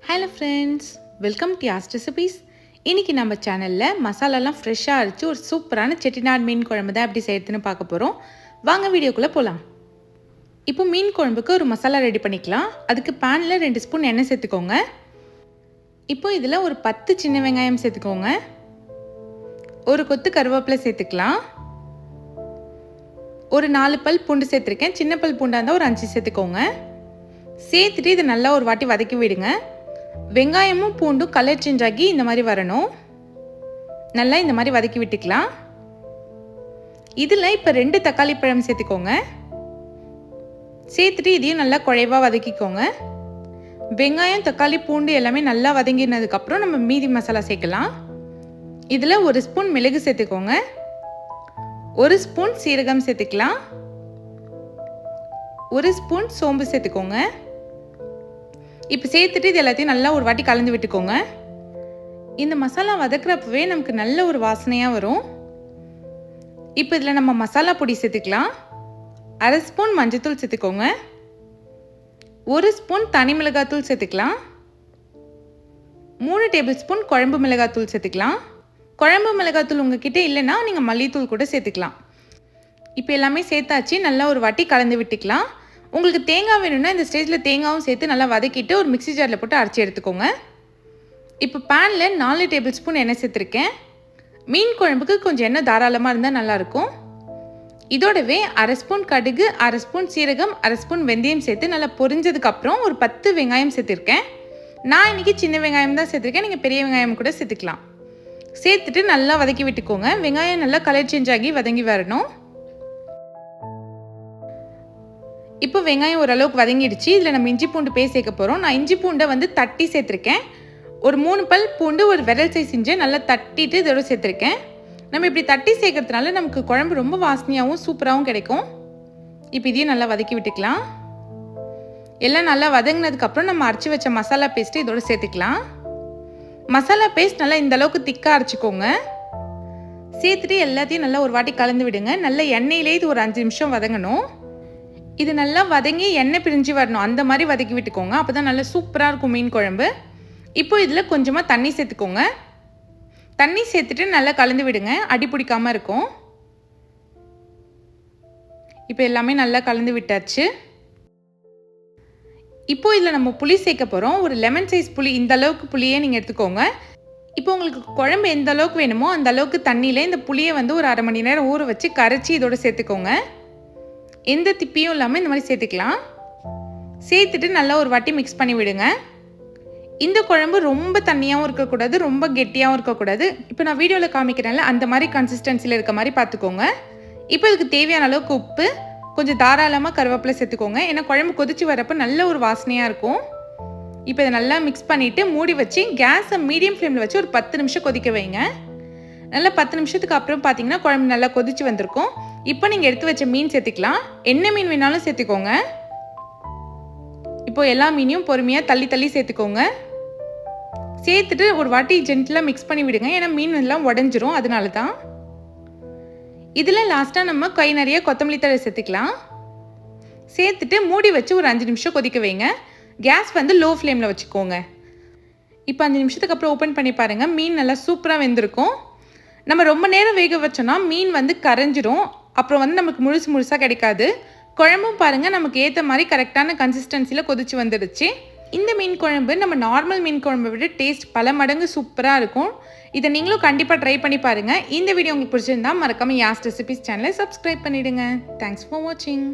Hello friends, welcome to யாஸ்ட் recipes. இன்றைக்கி நம்ம சேனலில் மசாலாலாம் ஃப்ரெஷ்ஷாக அரைச்சி ஒரு சூப்பரான செட்டிநாடு மீன் குழம்பு தான் எப்படி செய்யறதுன்னு பார்க்க போகிறோம். வாங்க வீடியோக்குள்ளே போகலாம். இப்போ மீன் குழம்புக்கு ஒரு மசாலா ரெடி பண்ணிக்கலாம். அதுக்கு பேனில் 2 ஸ்பூன் எண்ணெய் சேர்த்துக்கோங்க. இப்போ இதில் ஒரு 10 சின்ன வெங்காயம் சேர்த்துக்கோங்க. ஒரு கொத்து கருவேப்பிலை சேர்த்துக்கலாம். ஒரு 4 பல் பூண்டு சேர்த்துருக்கேன். சின்ன பல் பூண்டாக இருந்தால் ஒரு 5 சேர்த்துக்கோங்க. சேர்த்துட்டு இதை நல்லா ஒரு வாட்டி வதக்கி விடுங்க. வெங்காயமும் பூண்டும் கலர் சேஞ்ச் ஆகி இந்த மாதிரி வரணும். நல்லா இந்த மாதிரி வதக்கி விட்டுக்கலாம். இதில் இப்போ 2 தக்காளி பழம் சேர்த்துக்கோங்க. சேர்த்துட்டு இதையும் நல்லா குழைவாக வதக்கிக்கோங்க. வெங்காயம் தக்காளி பூண்டு எல்லாமே நல்லா வதங்கினதுக்கப்புறம் நம்ம மீதி மசாலா சேர்க்கலாம். இதில் 1 ஸ்பூன் மிளகு சேர்த்துக்கோங்க. 1 ஸ்பூன் சீரகம் சேர்த்துக்கலாம். 1 ஸ்பூன் சோம்பு சேர்த்துக்கோங்க. இப்போ சேர்த்துட்டு இது எல்லாத்தையும் நல்லா ஒரு வாட்டி கலந்து விட்டுக்கோங்க. இந்த மசாலா வதக்குறப்பவே நமக்கு நல்ல ஒரு வாசனையாக வரும். இப்போ இதில் நம்ம மசாலா பொடி சேர்த்துக்கலாம். 1/2 ஸ்பூன் மஞ்சத்தூள் சேர்த்துக்கோங்க. 1 ஸ்பூன் தனி மிளகாத்தூள் சேர்த்துக்கலாம். 3 டேபிள் ஸ்பூன் குழம்பு மிளகாத்தூள் சேர்த்துக்கலாம். குழம்பு மிளகாத்தூள் உங்ககிட்ட இல்லைன்னா நீங்கள் மல்லித்தூள் கூட சேர்த்துக்கலாம். இப்போ எல்லாமே சேர்த்தாச்சு. நல்லா ஒரு வாட்டி கலந்து விட்டுக்கலாம். உங்களுக்கு தேங்காய் வேணும்னா இந்த ஸ்டேஜில் தேங்காயும் சேர்த்து நல்லா வதக்கிட்டு ஒரு மிக்ஸி ஜாரில் போட்டு அரைச்சி எடுத்துக்கோங்க. இப்போ பேனில் 4 டேபிள் ஸ்பூன் எண்ணெய் சேர்த்துருக்கேன். மீன் குழம்புக்கு கொஞ்சம் எண்ணெய் தாராளமாக இருந்தால் நல்லாயிருக்கும். இதோடவே 1/2 ஸ்பூன் கடுகு, 1/2 ஸ்பூன் சீரகம், 1/2 ஸ்பூன் வெந்தயம் சேர்த்து நல்லா பொரிஞ்சதுக்கப்புறம் ஒரு 10 வெங்காயம் சேர்த்துருக்கேன். நான் இன்றைக்கி சின்ன வெங்காயம் தான் சேர்த்துருக்கேன். நீங்கள் பெரிய வெங்காயம் கூட சேர்த்துக்கலாம். சேர்த்துட்டு நல்லா வதக்கி விட்டுக்கோங்க. வெங்காயம் நல்லா கலர் சேஞ்ச் ஆகி வதங்கி வரணும். இப்போ வெங்காயம் ஓரளவுக்கு வதங்கிடுச்சு. இதில் நம்ம இஞ்சி பூண்டு பேஸ்ட் சேர்க்க போகிறோம். நான் இஞ்சி பூண்டை தட்டி சேர்த்துருக்கேன். ஒரு 3 பல் பூண்டு ஒரு விரல் சைஸ் இஞ்சி நல்லா தட்டிட்டு இதோட சேர்த்துருக்கேன். நம்ம இப்படி தட்டி சேர்க்கறதுனால நமக்கு குழம்பு ரொம்ப வாசனையாகவும் சூப்பராகவும் கிடைக்கும். இப்போ இதையும் நல்லா வதக்கி விட்டுக்கலாம். எல்லாம் நல்லா வதங்கினதுக்கப்புறம் நம்ம அரைச்சி வச்ச மசாலா பேஸ்ட்டு இதோட சேர்த்துக்கலாம். மசாலா பேஸ்ட் நல்லா இந்த அளவுக்கு திக்காக அரைச்சிக்கோங்க. சேர்த்துட்டு எல்லாத்தையும் நல்லா ஒரு வாட்டி கலந்து விடுங்க. நல்லா எண்ணெயிலே இது ஒரு 5 நிமிஷம் வதங்கணும். இது நல்லா வதங்கி எண்ணெய் பிரிஞ்சு வரணும். அந்த மாதிரி வதக்கி விட்டுக்கோங்க. அப்போ தான் நல்லா சூப்பராக இருக்கும் மீன் குழம்பு. இப்போ இதில் கொஞ்சமாக தண்ணி சேர்த்துக்கோங்க. தண்ணி சேர்த்துட்டு நல்லா கலந்து விடுங்க. அடி பிடிக்காமல் இருக்கும். இப்போ எல்லாமே நல்லா கலந்து விட்டாச்சு. இப்போ இதில் நம்ம புளி சேர்க்க போகிறோம். ஒரு லெமன் சைஸ் புளி, இந்த அளவுக்கு புளியே நீங்கள் எடுத்துக்கோங்க. இப்போ உங்களுக்கு குழம்பு எந்த அளவுக்கு வேணுமோ அந்த அளவுக்கு தண்ணியில் இந்த புளியை ஒரு 1/2 மணி நேரம் ஊற வச்சு கரைச்சி இதோட சேர்த்துக்கோங்க. எந்த திப்பியும் இல்லாமல் இந்த மாதிரி சேர்த்துக்கலாம். சேர்த்துட்டு நல்லா ஒரு வாட்டி மிக்ஸ் பண்ணி விடுங்க. இந்த குழம்பு ரொம்ப தண்ணியாகவும் இருக்கக்கூடாது, ரொம்ப கெட்டியாகவும் இருக்கக்கூடாது. இப்போ நான் வீடியோவில் காமிக்கிறேன்ல அந்த மாதிரி கன்சிஸ்டன்சியில் இருக்க மாதிரி பார்த்துக்கோங்க. இப்போ இதுக்கு தேவையான அளவுக்கு உப்பு, கொஞ்சம் தாராளமாக கருவேப்பிலை சேர்த்துக்கோங்க. ஏன்னா குழம்பு கொதிச்சு வரப்போ நல்ல ஒரு வாசனையாக இருக்கும். இப்போ இதை நல்லா மிக்ஸ் பண்ணிவிட்டு மூடி வச்சு கேஸை மீடியம் ஃப்ளேமில் வச்சு ஒரு 10 நிமிஷம் கொதிக்க வைங்க. நல்லா 10 நிமிஷத்துக்கு அப்புறம் பார்த்தீங்கன்னா குழம்பு நல்லா கொதிச்சு வந்திருக்கும். இப்போ நீங்கள் எடுத்து வச்ச மீன் சேர்த்துக்கலாம். என்ன மீன் வேணாலும் சேர்த்துக்கோங்க. இப்போ எல்லா மீனையும் பொறுமையாக தள்ளி தள்ளி சேர்த்துக்கோங்க. சேர்த்துட்டு ஒரு வாட்டி ஜென்டிலாக மிக்ஸ் பண்ணி விடுங்க. ஏன்னா மீன் எல்லாம் உடஞ்சிரும், அதனால தான். இதில் லாஸ்ட்டாக நம்ம கை நிறைய கொத்தமல்லி தழை சேர்த்துக்கலாம். சேர்த்துட்டு மூடி வச்சு ஒரு 5 நிமிஷம் கொதிக்க வைங்க. கேஸ் லோ ஃப்ளேமில் வச்சுக்கோங்க. இப்போ 5 நிமிஷத்துக்கு அப்புறம் ஓப்பன் பண்ணி பாருங்கள். மீன் நல்லா சூப்பராக வெந்திருக்கும். நம்ம ரொம்ப நேரம் வேக வச்சோன்னா மீன் கரைஞ்சிரும். அப்புறம் நமக்கு முழுசாக கிடைக்காது. குழம்பும் பாருங்கள் நமக்கு ஏற்ற மாதிரி கரெக்டான கன்சிஸ்டன்சியில் கொதிச்சு வந்துடுச்சு. இந்த மீன் குழம்பு நம்ம நார்மல் மீன் குழம்பை விட டேஸ்ட் பல மடங்கு சூப்பராக இருக்கும். இதை நீங்களும் கண்டிப்பாக ட்ரை பண்ணி பாருங்கள். இந்த வீடியோ உங்களுக்கு பிடிச்சிருந்தா மறக்காமல் யாஸ்ட் ரெசிபீஸ் சேனலை சப்ஸ்கிரைப் பண்ணிவிடுங்க. தேங்க்ஸ் ஃபார் வாட்சிங்.